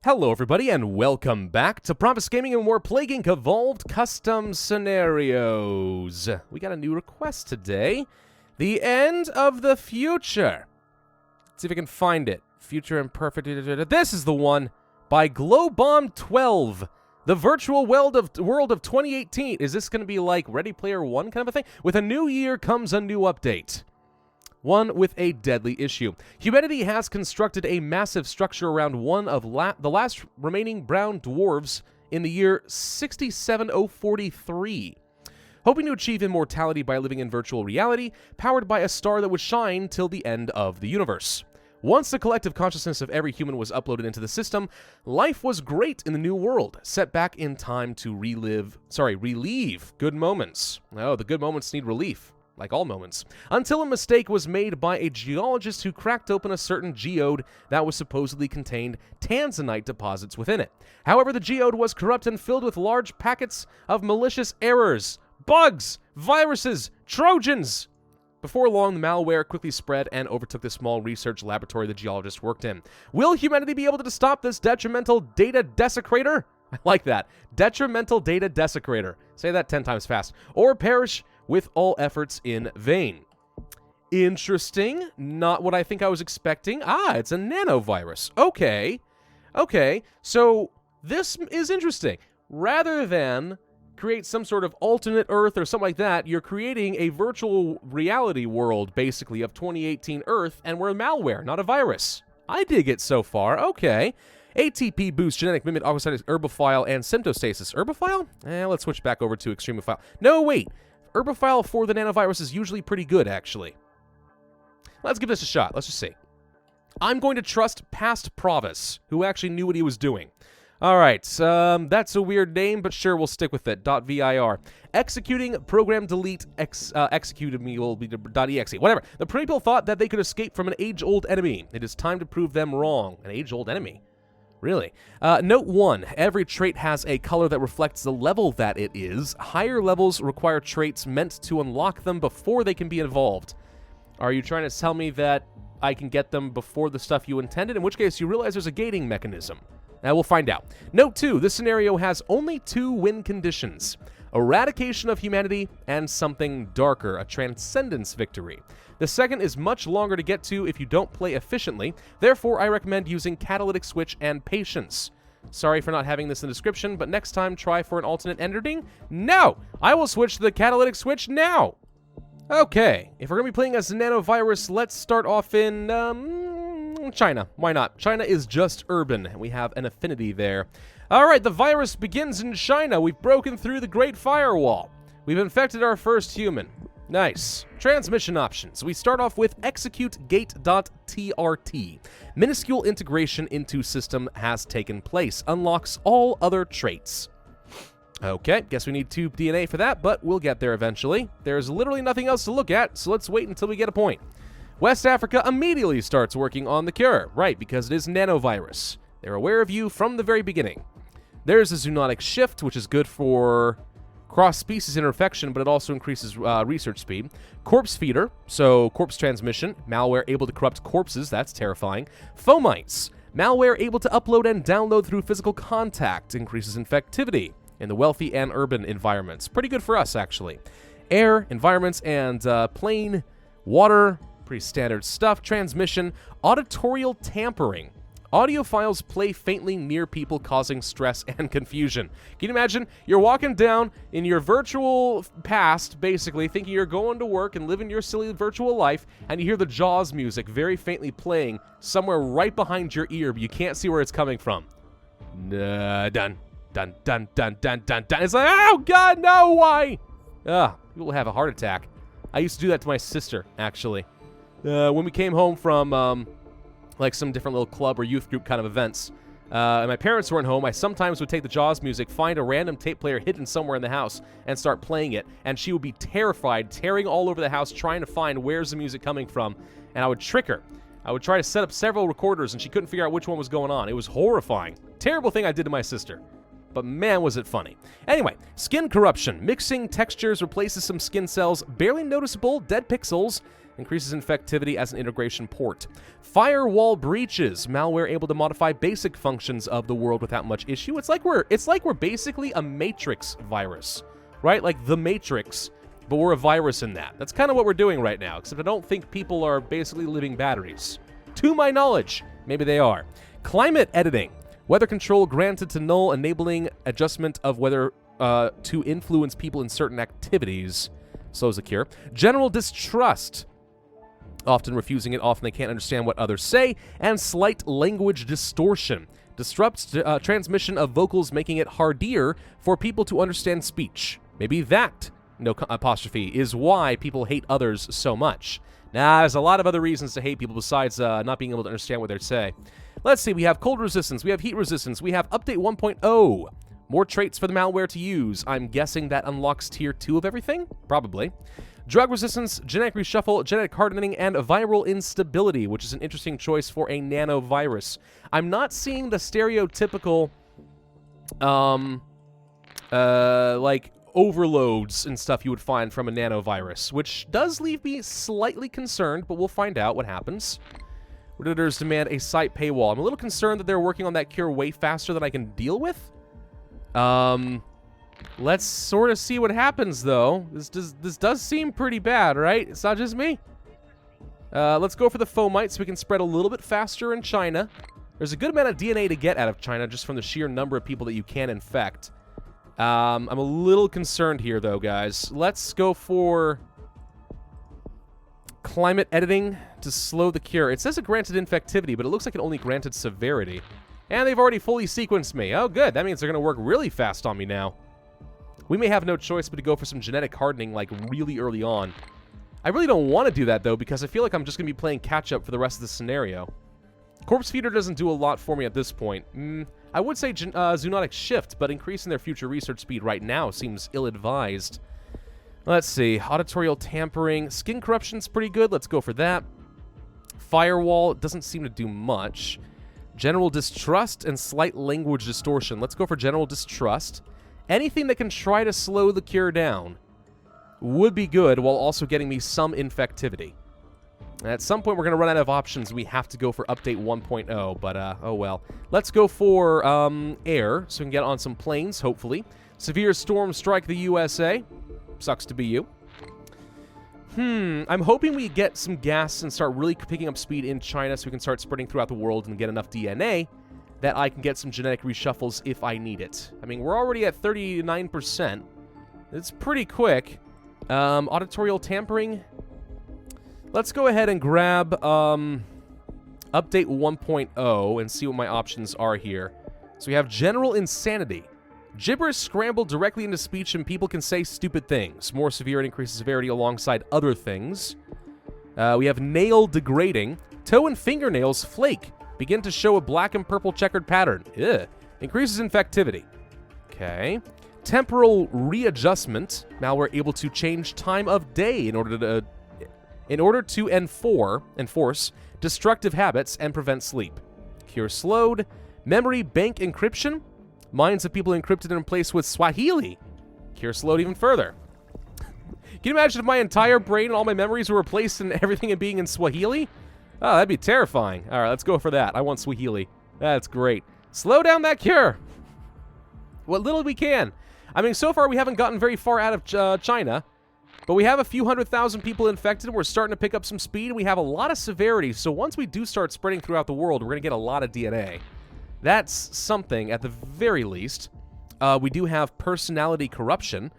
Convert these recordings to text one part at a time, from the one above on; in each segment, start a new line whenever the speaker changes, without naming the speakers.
Hello everybody and welcome back to Pravus Gaming and more Plague Evolved Custom Scenarios. We got a new request today. The End of the Future. Let's see if I can find it. Future Imperfect. This is the one by Glowbomb 12. The virtual world of 2018. Is this going to be like Ready Player One kind of a thing? With a new year comes a new update. One with a deadly issue. Humanity has constructed a massive structure around one of the last remaining brown dwarves in the year 67043. Hoping to achieve immortality by living in virtual reality, powered by a star that would shine till the end of the universe. Once the collective consciousness of every human was uploaded into the system, life was great in the new world, set back in time to relieve good moments. Oh, the good moments need relief. Like all moments, until a mistake was made by a geologist who cracked open a certain geode that was supposedly contained tanzanite deposits within it. However, the geode was corrupt and filled with large packets of malicious errors, bugs, viruses, trojans. Before long, the malware quickly spread and overtook the small research laboratory the geologist worked in. Will humanity be able to stop this detrimental data desecrator? I like that. Detrimental data desecrator. Say that 10 times fast. Or perish with all efforts in vain. Interesting. Not what I think I was expecting. Ah, it's a nanovirus. Okay. Okay. So this is interesting. Rather than create some sort of alternate Earth or something like that, you're creating a virtual reality world, basically, of 2018 Earth, and we're malware, not a virus. I dig it so far. Okay. ATP boost, genetic mimic, oxidative herbophile, and symptostasis. Herbophile? Let's switch back over to extremophile. No, wait. Herbophile for the nanovirus is usually pretty good, actually. Let's give this a shot. Let's just see. I'm going to trust past Pravus, who actually knew what he was doing. All right, that's a weird name, but sure, we'll stick with it. .vir. Executing program delete executed me will be .exe. Whatever. The people thought that they could escape from an age-old enemy. It is time to prove them wrong. An age-old enemy? Really? Note 1. Every trait has a color that reflects the level that it is. Higher levels require traits meant to unlock them before they can be evolved. Are you trying to tell me that I can get them before the stuff you intended? In which case, you realize there's a gating mechanism. Now, we'll find out. Note 2. This scenario has only 2 win conditions. Eradication of humanity and something darker, a transcendence victory. The second is much longer to get to if you don't play efficiently, therefore I recommend using Catalytic Switch and Patience. Sorry for not having this in the description, but next time try for an alternate ending? No! I will switch to the Catalytic Switch now! Okay, if we're going to be playing as a nanovirus, let's start off in, China. Why not? China is just urban, and we have an affinity there. Alright, the virus begins in China. We've broken through the Great Firewall. We've infected our first human. Nice. Transmission options. We start off with execute gate.trt. Minuscule integration into system has taken place. Unlocks all other traits. Okay, guess we need 2 DNA for that, but we'll get there eventually. There's literally nothing else to look at, so let's wait until we get a point. West Africa immediately starts working on the cure. Right, because it is nanovirus. They're aware of you from the very beginning. There's a Zoonotic Shift, which is good for cross-species infection, but it also increases research speed. Corpse Feeder, so corpse transmission. Malware able to corrupt corpses, that's terrifying. Fomites, malware able to upload and download through physical contact. Increases infectivity in the wealthy and urban environments. Pretty good for us, actually. Air, environments, and plain water, pretty standard stuff. Transmission, auditorial tampering. Audio files play faintly near people, causing stress and confusion. Can you imagine? You're walking down in your virtual past, basically, thinking you're going to work and living your silly virtual life, and you hear the Jaws music very faintly playing somewhere right behind your ear, but you can't see where it's coming from. Dun, dun, dun, dun, dun, dun, dun. It's like, oh, God, no, why? People have a heart attack. I used to do that to my sister, actually. When we came home from, like some different little club or youth group kind of events. And my parents weren't home. I sometimes would take the Jaws music, find a random tape player hidden somewhere in the house, and start playing it. And she would be terrified, tearing all over the house, trying to find where's the music coming from. And I would trick her. I would try to set up several recorders, and she couldn't figure out which one was going on. It was horrifying. Terrible thing I did to my sister. But man, was it funny. Anyway, skin corruption. Mixing textures replaces some skin cells, barely noticeable, dead pixels, increases infectivity as an integration port. Firewall breaches, malware able to modify basic functions of the world without much issue. It's like we're basically a Matrix virus, right? Like the Matrix, but we're a virus in that. That's kind of what we're doing right now, except I don't think people are basically living batteries. To my knowledge, maybe they are. Climate editing, weather control granted to null, enabling adjustment of weather to influence people in certain activities. Slows the cure. General distrust, often refusing it, often they can't understand what others say. And slight language distortion, disrupts transmission of vocals, making it harder for people to understand speech. Maybe that, no apostrophe, is why people hate others so much. Nah, there's a lot of other reasons to hate people besides not being able to understand what they say. Let's see, we have cold resistance, we have heat resistance, we have update 1.0. More traits for the malware to use. I'm guessing that unlocks tier 2 of everything? Probably. Drug resistance, genetic reshuffle, genetic hardening, and viral instability, which is an interesting choice for a nanovirus. I'm not seeing the stereotypical, like, overloads and stuff you would find from a nanovirus, which does leave me slightly concerned, but we'll find out what happens. Redditors demand a site paywall. I'm a little concerned that they're working on that cure way faster than I can deal with. Let's sort of see what happens, though. This does seem pretty bad, right? It's not just me. Let's go for the fomite so we can spread a little bit faster in China. There's a good amount of DNA to get out of China just from the sheer number of people that you can infect. I'm a little concerned here, though, guys. Let's go for climate editing to slow the cure. It says it granted infectivity, but it looks like it only granted severity. And they've already fully sequenced me. Oh, good. That means they're going to work really fast on me now. We may have no choice but to go for some genetic hardening, like, really early on. I really don't want to do that, though, because I feel like I'm just going to be playing catch-up for the rest of the scenario. Corpse Feeder doesn't do a lot for me at this point. I would say Zoonotic Shift, but increasing their future research speed right now seems ill-advised. Let's see. Auditorial tampering. Skin corruption's pretty good. Let's go for that. Firewall doesn't seem to do much. General distrust and slight language distortion. Let's go for general distrust. Anything that can try to slow the cure down would be good while also getting me some infectivity. At some point, we're going to run out of options. We have to go for update 1.0, but oh well. Let's go for air, so we can get on some planes, hopefully. Severe storms strike the USA. Sucks to be you. I'm hoping we get some gas and start really picking up speed in China so we can start spreading throughout the world and get enough DNA that I can get some genetic reshuffles if I need it. I mean, we're already at 39%. It's pretty quick. Auditorial tampering. Let's go ahead and grab update 1.0 and see what my options are here. So we have general insanity. Gibberish scrambled directly into speech and people can say stupid things. More severe and increases severity alongside other things. We have nail degrading. Toe and fingernails flake. Begin to show a black and purple checkered pattern. Ugh. Increases infectivity. Okay. Temporal readjustment. Malware able to change time of day in order to enforce destructive habits and prevent sleep. Cure slowed. Memory bank encryption. Minds of people encrypted in place with Swahili. Cure slowed even further. Can you imagine if my entire brain and all my memories were replaced and everything in being in Swahili? Oh, that'd be terrifying. All right, let's go for that. I want Swahili. That's great. Slow down that cure. What little we can. I mean, so far we haven't gotten very far out of China, but we have a few 100,000 people infected. We're starting to pick up some speed. We have a lot of severity, so once we do start spreading throughout the world, we're going to get a lot of DNA. That's something, at the very least. We do have personality corruption.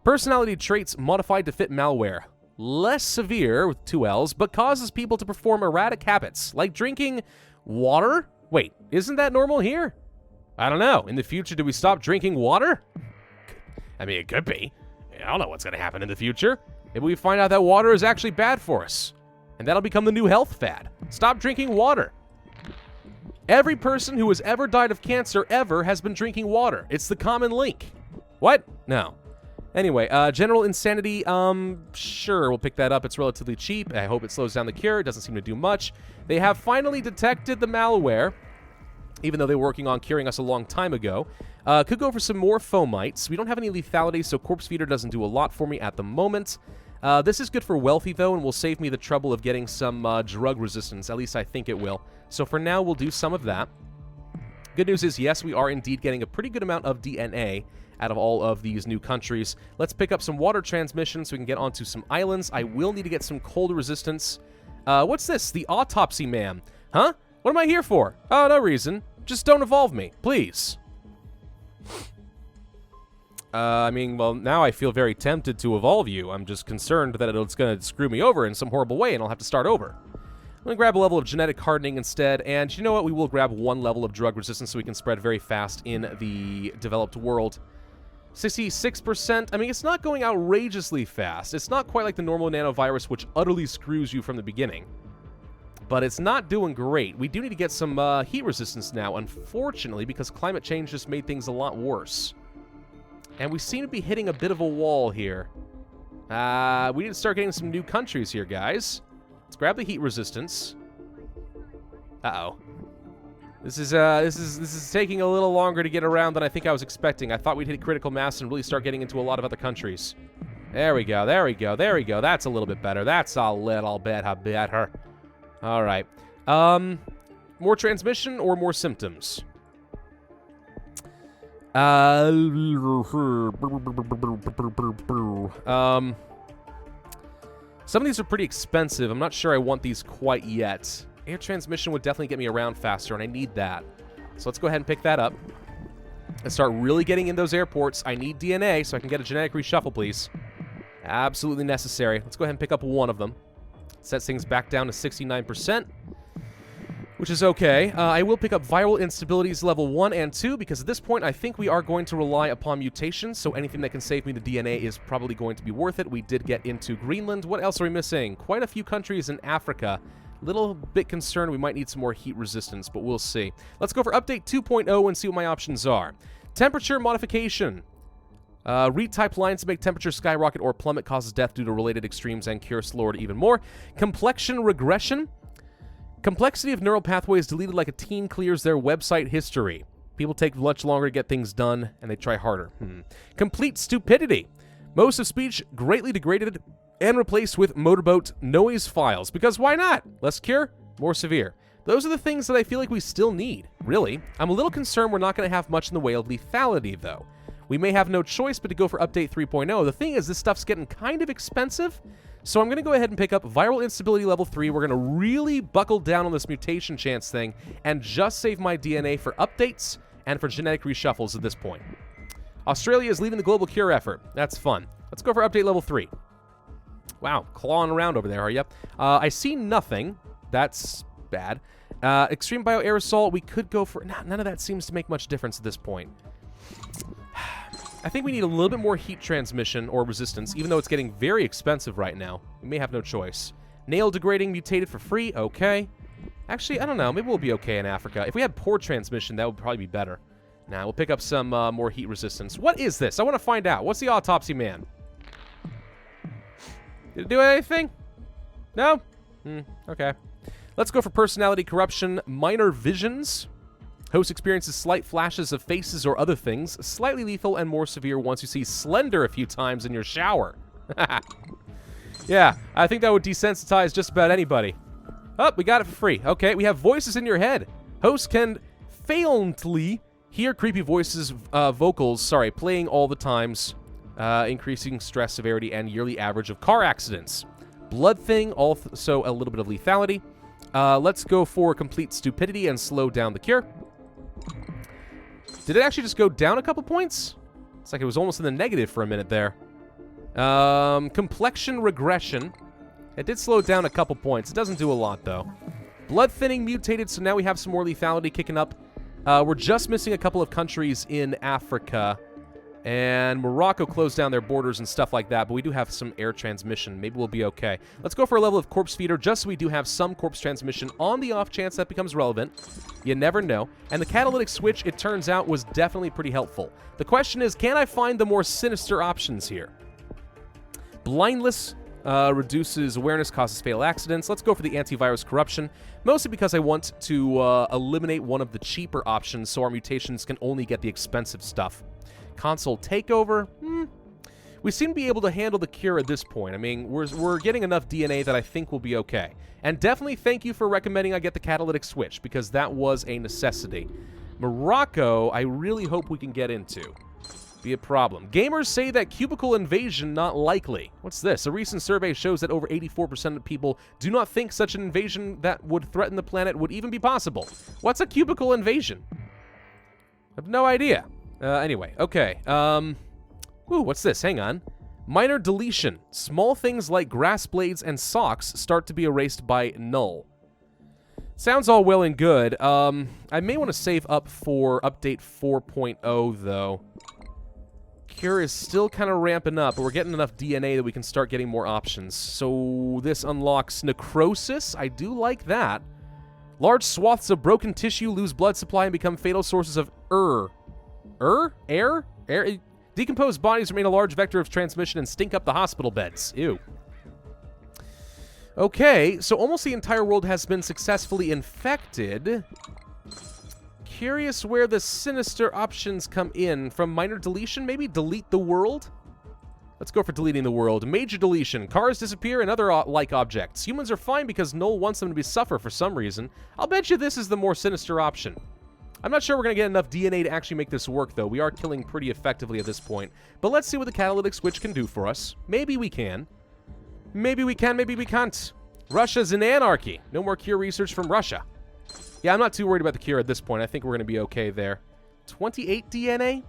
Personality traits modified to fit malware. Less severe, with 2 L's, but causes people to perform erratic habits, like drinking water? Wait, isn't that normal here? I don't know. In the future, do we stop drinking water? I mean, it could be. I don't know what's going to happen in the future. Maybe we find out that water is actually bad for us. And that'll become the new health fad. Stop drinking water. Every person who has ever died of cancer ever has been drinking water. It's the common link. What? No. Anyway, general insanity, sure, we'll pick that up. It's relatively cheap. I hope it slows down the cure. It doesn't seem to do much. They have finally detected the malware, even though they were working on curing us a long time ago. Could go for some more fomites. We don't have any lethality, so Corpse Feeder doesn't do a lot for me at the moment. This is good for wealthy, though, and will save me the trouble of getting some drug resistance. At least I think it will. So for now, we'll do some of that. Good news is, yes, we are indeed getting a pretty good amount of DNA out of all of these new countries. Let's pick up some water transmission so we can get onto some islands. I will need to get some cold resistance. What's this? The Autopsy Man. Huh? What am I here for? Oh, no reason. Just don't evolve me, please. I mean, well, now I feel very tempted to evolve you. I'm just concerned that it's going to screw me over in some horrible way, and I'll have to start over. I'm going to grab a level of genetic hardening instead, and you know what? We will grab one level of drug resistance so we can spread very fast in the developed world. 66%. I mean, it's not going outrageously fast. It's not quite like the normal nanovirus, which utterly screws you from the beginning. But it's not doing great. We do need to get some heat resistance now, unfortunately, because climate change just made things a lot worse. And we seem to be hitting a bit of a wall here. We need to start getting some new countries here, guys. Let's grab the heat resistance. Uh-oh. This is taking a little longer to get around than I think I was expecting. I thought we'd hit critical mass and really start getting into a lot of other countries. There we go, there we go, there we go. That's a little bit better. That's a little bit better. All right. More transmission or more symptoms? Some of these are pretty expensive. I'm not sure I want these quite yet. Air transmission would definitely get me around faster, and I need that. So let's go ahead and pick that up. And start really getting in those airports. I need DNA so I can get a genetic reshuffle, please. Absolutely necessary. Let's go ahead and pick up one of them. Sets things back down to 69%, which is okay. I will pick up viral instabilities level 1 and 2, because at this point I think we are going to rely upon mutations, so anything that can save me the DNA is probably going to be worth it. We did get into Greenland. What else are we missing? Quite a few countries in Africa. Little bit concerned we might need some more heat resistance, but we'll see. Let's go for update 2.0 and see what my options are. Temperature modification. Retype lines to make temperature skyrocket or plummet, causes death due to related extremes and cure slower even more. Complexion regression. Complexity of neural pathways deleted like a teen clears their website history. People take much longer to get things done, and they try harder. Complete stupidity. Most of speech greatly degraded and replaced with motorboat noise files. Because why not? Less cure, more severe. Those are the things that I feel like we still need, really. I'm a little concerned we're not going to have much in the way of lethality, though. We may have no choice but to go for update 3.0. The thing is, this stuff's getting kind of expensive, so I'm going to go ahead and pick up viral instability level 3. We're going to really buckle down on this mutation chance thing and just save my DNA for updates and for genetic reshuffles at this point. Australia is leading the global cure effort. That's fun. Let's go for update level 3. Wow, clawing around over there, are you? I see nothing. That's bad. Extreme bioaerosol, we could go for... none of that seems to make much difference at this point. I think we need a little bit more heat transmission or resistance, even though it's getting very expensive right now. We may have no choice. Nail degrading mutated for free, okay. Actually, I don't know. Maybe we'll be okay in Africa. If we had poor transmission, that would probably be better. Now, we'll pick up some more heat resistance. What is this? I want to find out. What's the Autopsy Man? Did it do anything? No? Okay. Let's go for personality corruption. Minor visions. Host experiences slight flashes of faces or other things. Slightly lethal and more severe once you see Slender a few times in your shower. Yeah, I think that would desensitize just about anybody. Oh, we got it for free. Okay, we have voices in your head. Hosts can faintly hear creepy voices, playing all the times, increasing stress severity and yearly average of car accidents. Blood thing, also a little bit of lethality. Let's go for complete stupidity and slow down the cure. Did it actually just go down a couple points? It's like it was almost in the negative for a minute there. Complexion regression. It did slow down a couple points. It doesn't do a lot, though. Blood thinning mutated, so now we have some more lethality kicking up. We're just missing a couple of countries in Africa. And Morocco closed down their borders and stuff like that, but we do have some air transmission. Maybe we'll be okay. Let's go for a level of corpse feeder, just so we do have some corpse transmission on the off chance that becomes relevant. You never know. And the catalytic switch, it turns out, was definitely pretty helpful. The question is, can I find the more sinister options here? Blindless reduces awareness, causes fatal accidents. Let's go for the antivirus corruption, mostly because I want to eliminate one of the cheaper options so our mutations can only get the expensive stuff. Console takeover. We seem to be able to handle the cure at this point. I mean, we're getting enough DNA that I think we'll be okay. And definitely thank you for recommending I get the catalytic switch, because that was a necessity. Morocco, I really hope we can get into. Be a problem. Gamers say that cubicle invasion not likely. What's this? A recent survey shows that over 84% of people do not think such an invasion that would threaten the planet would even be possible. What's a cubicle invasion? I have no idea. Anyway, okay. Ooh, what's this? Hang on. Minor deletion. Small things like grass blades and socks start to be erased by null. Sounds all well and good. I may want to save up for update 4.0, though. Cure is still kind of ramping up, but we're getting enough DNA that we can start getting more options. So this unlocks Necrosis. I do like that. Large swaths of broken tissue lose blood supply and become fatal sources of air? Decomposed bodies remain a large vector of transmission and stink up the hospital beds. Ew. Okay, so almost the entire world has been successfully infected. Curious where the sinister options come in. From minor deletion, maybe? Delete the world? Let's go for deleting the world. Major deletion. Cars disappear and other like objects. Humans are fine because Null wants them to suffer for some reason. I'll bet you this is the more sinister option. I'm not sure we're going to get enough DNA to actually make this work, though. We are killing pretty effectively at this point. But let's see what the catalytic switch can do for us. Maybe we can. Maybe we can, maybe we can't. Russia's in anarchy. No more cure research from Russia. Yeah, I'm not too worried about the cure at this point. I think we're going to be okay there. 28 DNA?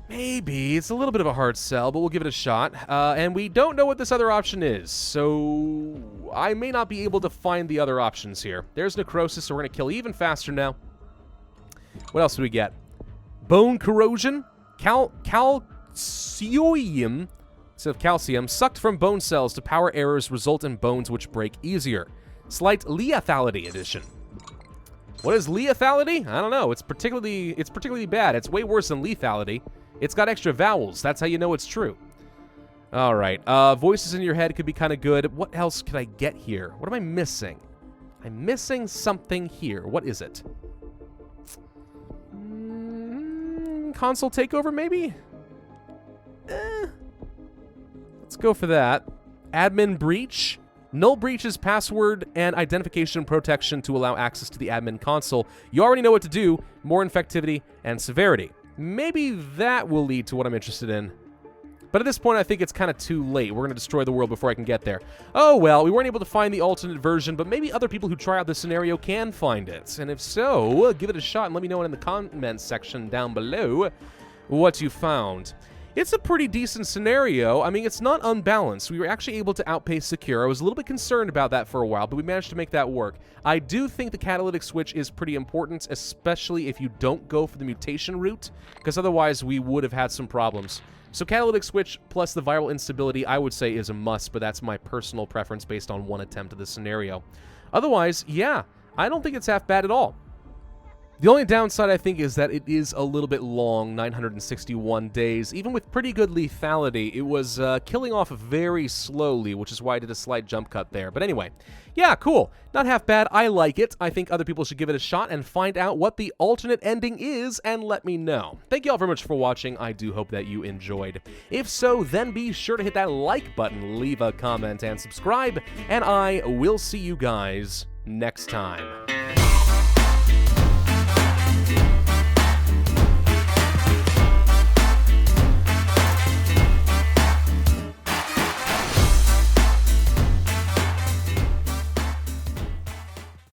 Maybe. It's a little bit of a hard sell, but we'll give it a shot. And we don't know what this other option is, so I may not be able to find the other options here. There's Necrosis, so we're going to kill even faster now. What else do we get? Bone corrosion? Calcium, instead of calcium, sucked from bone cells to power errors result in bones which break easier. Slight lethality addition. What is lethality? I don't know. It's particularly bad. It's way worse than lethality. It's got extra vowels. That's how you know it's true. All right. Voices in your head could be kind of good. What else could I get here? What am I missing? I'm missing something here. What is it? Console takeover, maybe? Let's go for that. Admin breach. Null breaches password and identification protection to allow access to the admin console. You already know what to do. More infectivity and severity. Maybe that will lead to what I'm interested in. But at this point, I think it's kind of too late. We're going to destroy the world before I can get there. Oh, well, we weren't able to find the alternate version, but maybe other people who try out this scenario can find it. And if so, give it a shot and let me know in the comments section down below what you found. It's a pretty decent scenario. I mean, it's not unbalanced. We were actually able to outpace the cure. I was a little bit concerned about that for a while, but we managed to make that work. I do think the catalytic switch is pretty important, especially if you don't go for the mutation route, because otherwise we would have had some problems. So catalytic switch plus the viral instability, I would say, is a must, but that's my personal preference based on one attempt of this scenario. Otherwise, yeah, I don't think it's half bad at all. The only downside, I think, is that it is a little bit long, 961 days. Even with pretty good lethality, it was killing off very slowly, which is why I did a slight jump cut there. But anyway, yeah, cool. Not half bad. I like it. I think other people should give it a shot and find out what the alternate ending is and let me know. Thank you all very much for watching. I do hope that you enjoyed. If so, then be sure to hit that like button, leave a comment, and subscribe, and I will see you guys next time.